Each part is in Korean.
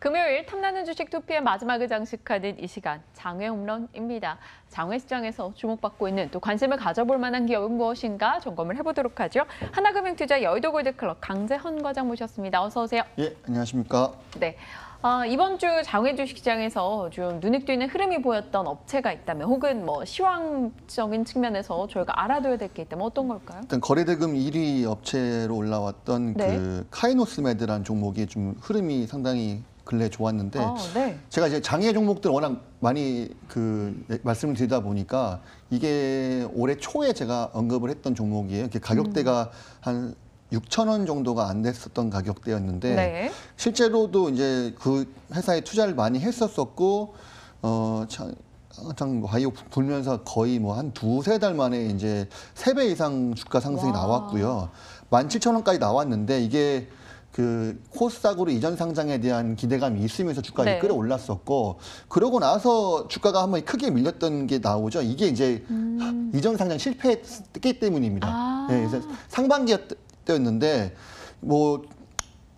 금요일 탐나는 주식 투피의 마지막을 장식하는 이 시간 장외 홈런입니다. 장외 시장에서 주목받고 있는 또 관심을 가져볼 만한 기업은 무엇인가 점검을 해보도록 하죠. 하나금융투자 여의도 골드클럽 강재헌 과장 모셨습니다. 어서 오세요. 예, 안녕하십니까. 네. 이번 주 장외 주식시장에서 좀 눈에 띄는 흐름이 보였던 업체가 있다면 혹은 뭐 시황적인 측면에서 저희가 알아둬야 될 게 있다면 어떤 걸까요? 일단 거래대금 1위 업체로 올라왔던 네. 그 카이노스메드라는 종목이 좀 흐름이 상당히 근래 좋았는데 네. 제가 이제 장외 종목들 워낙 많이 말씀을 드리다 보니까 이게 올해 초에 제가 언급을 했던 종목이에요. 이렇게 가격대가 한 6,000원 정도가 안 됐었던 가격대였는데 네. 실제로도 이제 그 회사에 투자를 많이 했었었고 한창 바이오 불면서 거의 뭐 한 두세 달 만에 이제 3배 이상 주가 상승이 와. 나왔고요. 17,000원까지 나왔는데 이게 그 코스닥으로 이전 상장에 대한 기대감이 있으면서 주가가 네. 끌어올랐었고 그러고 나서 주가가 한번 크게 밀렸던 게 나오죠. 이게 이제 이전 상장 실패했기 때문입니다. 네, 그래서 상반기였는데 뭐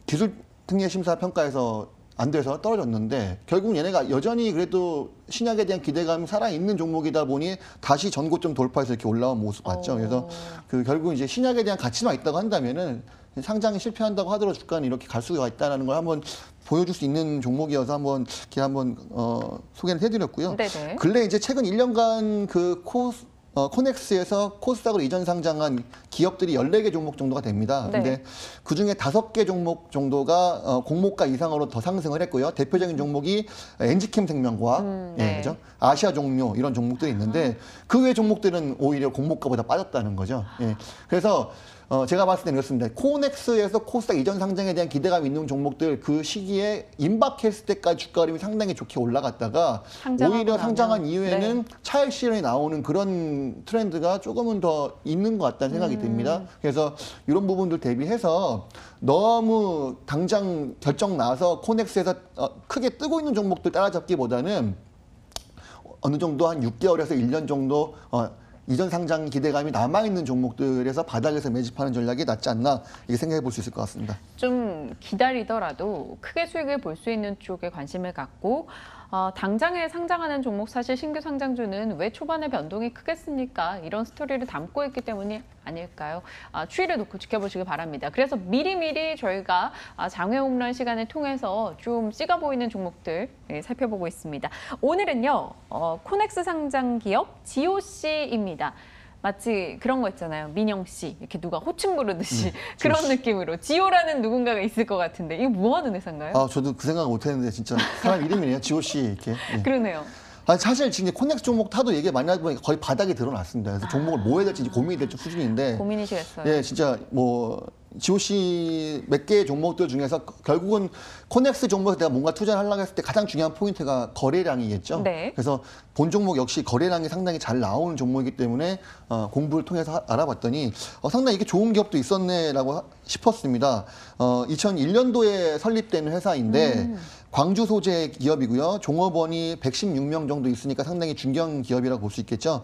기술 특례 심사 평가에서 안 돼서 떨어졌는데 결국 얘네가 여전히 그래도 신약에 대한 기대감이 살아있는 종목이다 보니 다시 전고점 돌파해서 이렇게 올라온 모습 봤죠. 그래서 그 결국 이제 신약에 대한 가치만 있다고 한다면은 상장이 실패한다고 하더라도 주가는 이렇게 갈 수가 있다는 걸 한번 보여줄 수 있는 종목이어서 한번 이렇게 한번 소개를 해드렸고요. 네네. 근래 이제 최근 1년간 그 코넥스에서 코스닥으로 이전 상장한 기업들이 14개 종목 정도가 됩니다. 네. 근데 그중에 5개 종목 정도가 공모가 이상으로 더 상승을 했고요. 대표적인 종목이 엔지캠 생명과학, 네. 예, 그죠? 아시아 종료 이런 종목들이 있는데 그 외 종목들은 오히려 공모가보다 빠졌다는 거죠. 예. 그래서 제가 봤을 때는 이렇습니다. 코넥스에서 코스닥 이전 상장에 대한 기대감이 있는 종목들 그 시기에 임박했을 때까지 주가 흐름이 상당히 좋게 올라갔다가 오히려 상장한 이후에는 차익 실현이 나오는 그런 트렌드가 조금은 더 있는 것 같다는 생각이 듭니다. 그래서 이런 부분들 대비해서 너무 당장 결정 나서 코넥스에서 크게 뜨고 있는 종목들 따라잡기보다는 어느 정도 한 6개월에서 1년 정도 이전 상장 기대감이 남아있는 종목들에서 바닥에서 매집하는 전략이 낫지 않나 이렇게 생각해 볼 수 있을 것 같습니다. 좀 기다리더라도 크게 수익을 볼 수 있는 쪽에 관심을 갖고 당장에 상장하는 종목 사실 신규 상장주는 왜 초반에 변동이 크겠습니까? 이런 스토리를 담고 있기 때문이 아닐까요? 추이를 놓고 지켜보시기 바랍니다. 그래서 미리미리 저희가 장외 홈런 시간을 통해서 좀 찍어 보이는 종목들 살펴보고 있습니다. 오늘은요. 코넥스 상장 기업 GOC입니다. 마치 그런 거 있잖아요. 민영 씨 이렇게 누가 호칭 부르듯이 그런 느낌으로 지오라는 누군가가 있을 것 같은데 이게 뭐 하는 회사인가요? 저도 그 생각 못했는데 진짜 사람 이름이네요. GOC 이렇게. 예. 그러네요. 사실 지금 코넥스 종목 타도 얘기 많이 하다 보니까 거의 바닥에 드러났습니다. 그래서 종목을 뭐 해야 될지 고민이 될 수준인데. 고민이시겠어요. 예, 진짜 뭐 GOC 몇 개의 종목들 중에서 결국은 코넥스 종목에서 내가 뭔가 투자를 하려고 했을 때 가장 중요한 포인트가 거래량이겠죠. 네. 그래서 본 종목 역시 거래량이 상당히 잘 나오는 종목이기 때문에 공부를 통해서 알아봤더니 상당히 이게 좋은 기업도 있었네라고 싶었습니다. 2001년도에 설립된 회사인데 광주 소재 기업이고요. 종업원이 116명 정도 있으니까 상당히 중견 기업이라고 볼 수 있겠죠.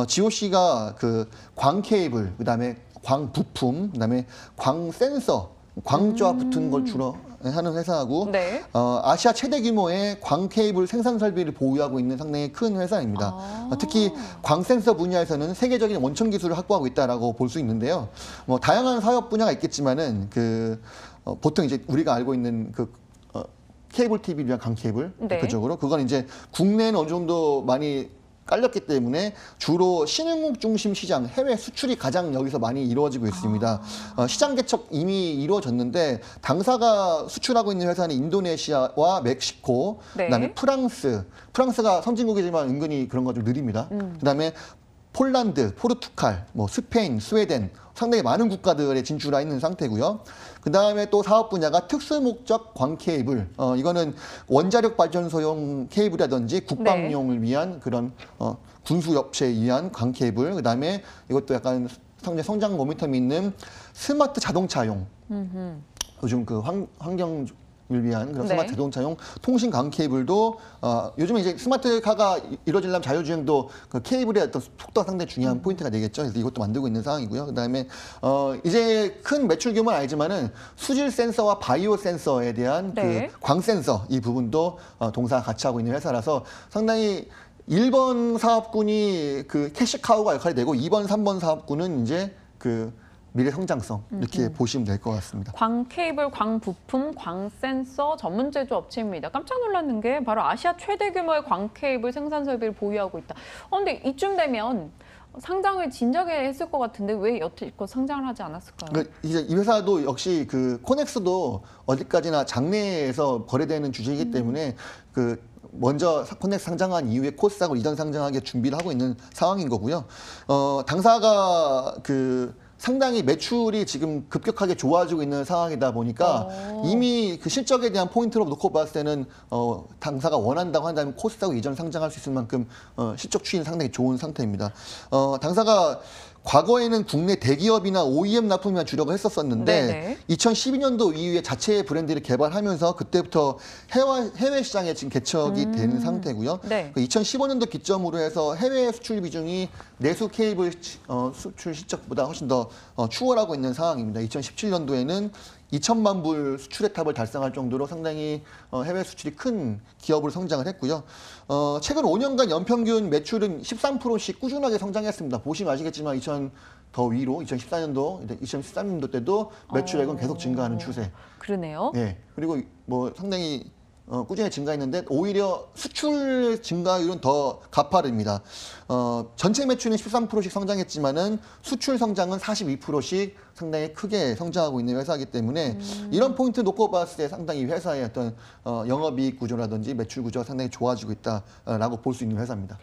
GOC가 그 광 케이블, 그다음에 광 부품, 그다음에 광 센서, 광조합 붙은 걸 주로 하는 회사하고 네. 아시아 최대 규모의 광 케이블 생산 설비를 보유하고 있는 상당히 큰 회사입니다. 특히 광 센서 분야에서는 세계적인 원천 기술을 확보하고 있다라고 볼 수 있는데요. 뭐 다양한 사업 분야가 있겠지만은 보통 이제 우리가 알고 있는 케이블 TV를 위한 광 케이블 대표적으로 그건 이제 국내에는 어느 정도 많이 깔렸기 때문에 주로 신흥국 중심 시장, 해외 수출이 가장 여기서 많이 이루어지고 있습니다. 시장 개척 이미 이루어졌는데 당사가 수출하고 있는 회사는 인도네시아와 멕시코, 네. 그다음에 프랑스가 선진국이지만 은근히 그런 거 좀 느립니다. 그다음에 폴란드, 포르투갈, 뭐 스페인, 스웨덴 상당히 많은 국가들에 진출해 있는 상태고요. 그다음에 또 사업 분야가 특수목적 광 케이블. 이거는 원자력 발전소용 케이블이라든지 국방용을 위한 그런 군수 업체에 의한 광 케이블. 그다음에 이것도 약간 상당히 성장 모멘텀이 있는 스마트 자동차용. 요즘 그 환경 위한 그런 네. 스마트 자동차용 통신 강 케이블도 요즘에 이제 스마트카가 이루어지려면 자율주행도 그 케이블의 어떤 속도가 상당히 중요한 포인트가 되겠죠. 그래서 이것도 만들고 있는 상황이고요. 그다음에 이제 큰 매출 규모는 아니지만은 수질 센서와 바이오 센서에 대한 네. 그 광 센서 이 부분도 동사 같이 하고 있는 회사라서 상당히 1번 사업군이 그 캐시카우가 역할이 되고 2번, 3번 사업군은 이제 그 미래 성장성 이렇게 보시면 될 것 같습니다. 광 케이블, 광 부품, 광 센서 전문 제조 업체입니다. 깜짝 놀랐는 게 바로 아시아 최대 규모의 광 케이블 생산 설비를 보유하고 있다. 근데 이쯤 되면 상장을 진작에 했을 것 같은데 왜 여태껏 상장을 하지 않았을까요? 그러니까 이제 이 회사도 역시 그 코넥스도 어디까지나 장내에서 거래되는 주제이기 때문에 그 먼저 코넥스 상장한 이후에 코스닥으로 이전 상장하게 준비를 하고 있는 상황인 거고요. 당사가 그 상당히 매출이 지금 급격하게 좋아지고 있는 상황이다 보니까 이미 그 실적에 대한 포인트로 놓고 봤을 때는 당사가 원한다고 한다면 코스닥으로 이전 상장할 수 있을 만큼 실적 추이는 상당히 좋은 상태입니다. 당사가 과거에는 국내 대기업이나 OEM 납품만 주력을 했었었는데 네네. 2012년도 이후에 자체 브랜드를 개발하면서 그때부터 해외 시장에 지금 개척이 된 상태고요. 네. 2015년도 기점으로 해서 해외 수출 비중이 내수 케이블 수출 실적보다 훨씬 더 추월하고 있는 상황입니다. 2017년도에는 2천만 불 수출의 탑을 달성할 정도로 상당히 해외 수출이 큰 기업으로 성장을 했고요. 최근 5년간 연평균 매출은 13%씩 꾸준하게 성장했습니다. 보시면 아시겠지만 더 위로 2014년도, 2013년도 때도 매출액은 계속 증가하는 추세. 그러네요. 네. 그리고 뭐 상당히 꾸준히 증가했는데 오히려 수출 증가율은 더 가파릅니다. 전체 매출은 13%씩 성장했지만은 수출 성장은 42%씩 상당히 크게 성장하고 있는 회사이기 때문에 이런 포인트 놓고 봤을 때 상당히 회사의 어떤 영업이익 구조라든지 매출 구조가 상당히 좋아지고 있다라고 볼 수 있는 회사입니다.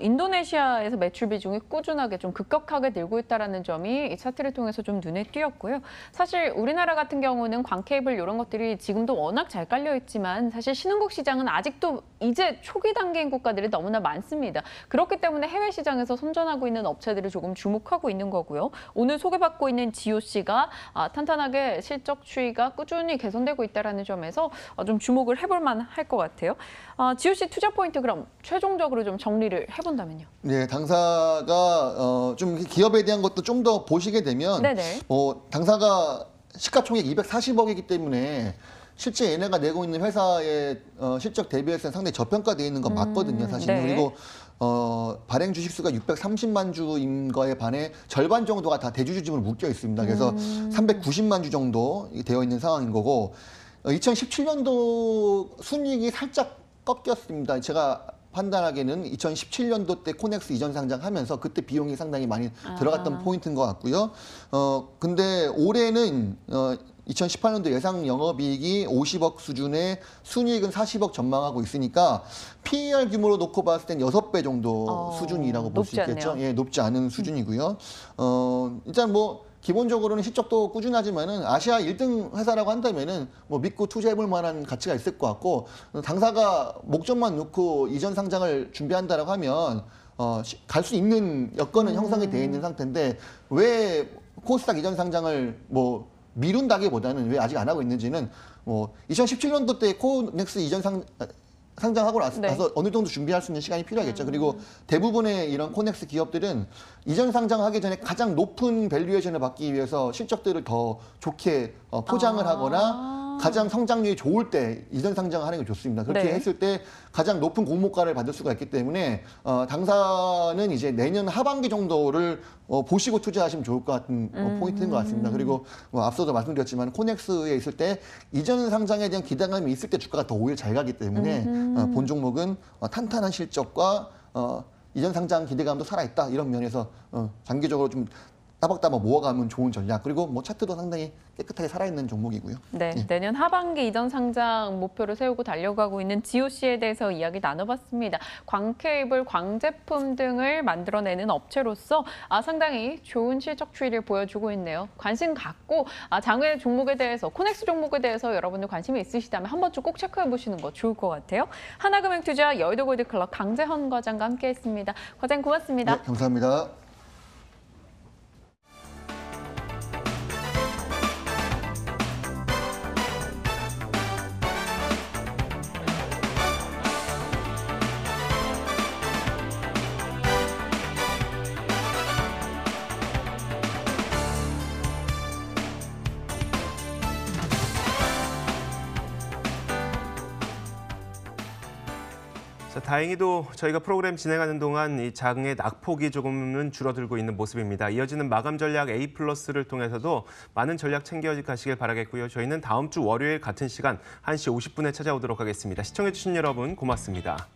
인도네시아에서 매출 비중이 꾸준하게 좀 급격하게 늘고 있다는 점이 이 차트를 통해서 좀 눈에 띄었고요. 사실 우리나라 같은 경우는 광 케이블 이런 것들이 지금도 워낙 잘 깔려 있지만 사실 신흥국 시장은 아직도 이제 초기 단계인 국가들이 너무나 많습니다. 그렇기 때문에 해외 시장에서 선전하고 있는 업체들을 조금 주목하고 있는 거고요. 오늘 소개받고 있는 GOC가 탄탄하게 실적 추이가 꾸준히 개선되고 있다는 점에서 좀 주목을 해볼 만할 것 같아요. GOC 투자 포인트 그럼 최종적으로 좀 정리를 해본다면요. 네, 당사가 좀 기업에 대한 것도 좀 더 보시게 되면 네네. 당사가 시가총액 240억이기 때문에 실제 얘네가 내고 있는 회사의 실적 대비해서는 상당히 저평가되어 있는 건 맞거든요, 사실은. 네. 그리고 발행 주식수가 630만 주인 거에 반해 절반 정도가 다 대주주집으로 묶여 있습니다. 그래서 390만 주 정도 되어 있는 상황인 거고 2017년도 순이익이 살짝 꺾였습니다. 제가 판단하기에는 2017년도 때 코넥스 이전 상장하면서 그때 비용이 상당히 많이 들어갔던 포인트인 것 같고요. 근데 올해는 2018년도 예상 영업이익이 50억 수준에 순이익은 40억 전망하고 있으니까 PER 규모로 놓고 봤을 땐 6배 정도 수준이라고 볼 수 높지 있겠죠. 않네요. 예, 높지 않은 수준이고요. 일단 뭐 기본적으로는 실적도 꾸준하지만은 아시아 1등 회사라고 한다면은 뭐 믿고 투자해볼 만한 가치가 있을 것 같고 당사가 목적만 놓고 이전 상장을 준비한다라고 하면 갈 수 있는 여건은 형성이 되어 있는 상태인데 왜 코스닥 이전 상장을 뭐 미룬다기보다는 왜 아직 안 하고 있는지는 뭐 2017년도 때 코넥스 이전 상장하고 나서 네. 어느 정도 준비할 수 있는 시간이 필요하겠죠. 그리고 대부분의 이런 코넥스 기업들은 이전 상장하기 전에 가장 높은 밸류에이션을 받기 위해서 실적들을 더 좋게 포장을 하거나 가장 성장률이 좋을 때 이전 상장을 하는 게 좋습니다. 그렇게 네. 했을 때 가장 높은 공모가를 받을 수가 있기 때문에 당사는 이제 내년 하반기 정도를 보시고 투자하시면 좋을 것 같은 포인트인 것 같습니다. 그리고 뭐 앞서도 말씀드렸지만 코넥스에 있을 때 이전 상장에 대한 기대감이 있을 때 주가가 더 오히려 잘 가기 때문에 본 종목은 탄탄한 실적과 이전 상장 기대감도 살아있다 이런 면에서 장기적으로 좀 따박따박 모아가면 좋은 전략. 그리고 뭐 차트도 상당히 깨끗하게 살아있는 종목이고요. 네, 예. 내년 하반기 이전 상장 목표를 세우고 달려가고 있는 GOC에 대해서 이야기 나눠봤습니다. 광 케이블, 광 제품 등을 만들어내는 업체로서 상당히 좋은 실적 추이를 보여주고 있네요. 관심 갖고 장외 종목에 대해서, 코넥스 종목에 대해서 여러분들 관심이 있으시다면 한 번쯤 꼭 체크해 보시는 거 좋을 것 같아요. 하나금융투자 여의도 골드클럽 강재헌 과장과 함께했습니다. 과장님 고맙습니다. 네, 감사합니다. 자, 다행히도 저희가 프로그램 진행하는 동안 이 장의 낙폭이 조금은 줄어들고 있는 모습입니다. 이어지는 마감 전략 A+를 통해서도 많은 전략 챙겨 가시길 바라겠고요. 저희는 다음 주 월요일 같은 시간 1시 50분에 찾아오도록 하겠습니다. 시청해주신 여러분 고맙습니다.